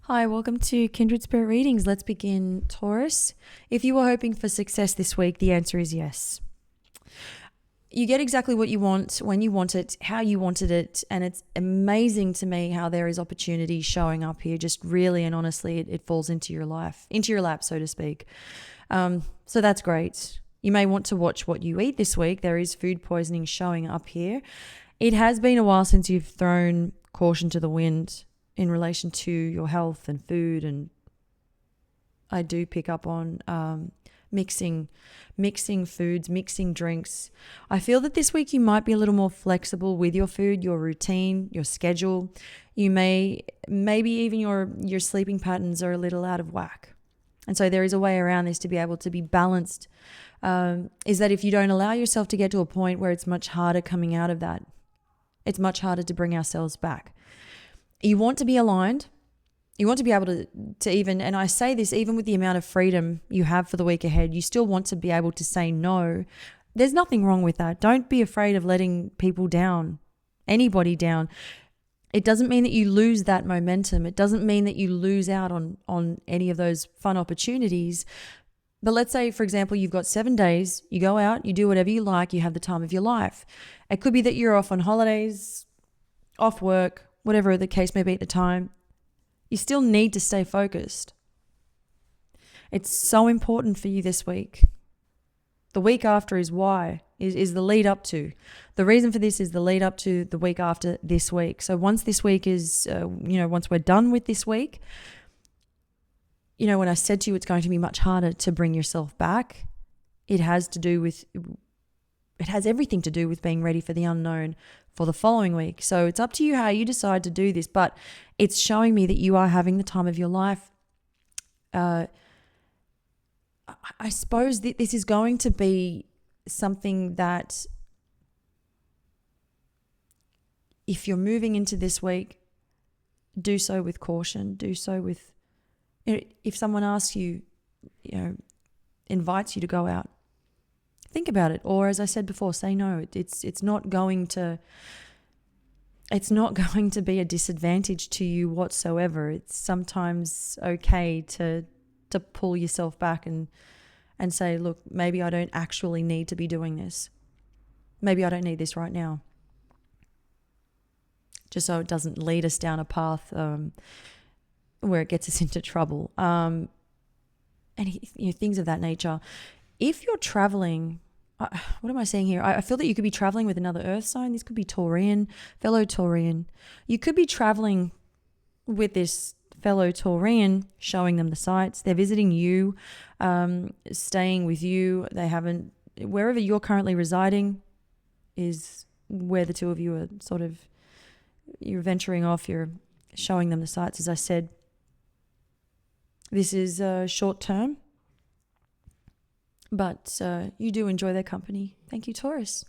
Hi, welcome to Kindred Spirit Readings. Let's begin, Taurus. If you were hoping for success this week, the answer is yes. You get exactly what you want, when you want it, how you wanted it, and it's amazing to me how there is opportunity showing up here. Just really and honestly, it falls into your life, into your lap, so to speak. So that's great. You may want to watch what you eat this week. There is food poisoning showing up here. It has been a while since you've thrown caution to the wind in relation to your health and food, and I do pick up on mixing foods, mixing drinks. I feel that this week you might be a little more flexible with your food, your routine, your schedule. You maybe even your sleeping patterns are a little out of whack. And so there is a way around this to be able to be balanced, is that if you don't allow yourself to get to a point where it's much harder coming out of that, it's much harder to bring ourselves back. You want to be aligned. You want to be able to even, and I say this even with the amount of freedom you have for the week ahead, you still want to be able to say no. There's nothing wrong with that. Don't be afraid of letting people down, anybody down. It doesn't mean that you lose that momentum. It doesn't mean that you lose out on any of those fun opportunities. But let's say, for example, you've got 7 days, you go out, you do whatever you like, you have the time of your life. It could be that you're off on holidays, off work, whatever the case may be at the time. You still need to stay focused. It's so important for you this week. The week after is the lead up to. The reason for this is the lead up to the week after this week. So once this week is, once we're done with this week, when I said to you it's going to be much harder to bring yourself back, it has everything to do with being ready for the unknown for the following week. So it's up to you how you decide to do this, but it's showing me that you are having the time of your life. I suppose that this is going to be something that if you're moving into this week, do so with caution, do so with, if someone asks you, invites you to go out, think about it. Or as I said before, say no. It's not going to be a disadvantage to you whatsoever. It's sometimes okay to pull yourself back and say, look, maybe I don't actually need to be doing this. Maybe I don't need this right now. Just so it doesn't lead us down a path where it gets us into trouble. And things of that nature. If you're traveling, what am I saying here? I feel that you could be traveling with another earth sign. This could be Taurian, fellow Taurian. You could be traveling with this fellow Taurian, showing them the sights. They're visiting you, staying with you. Wherever you're currently residing is where the two of you are you're venturing off, you're showing them the sights. As I said, this is short term. But you do enjoy their company. Thank you, Taurus.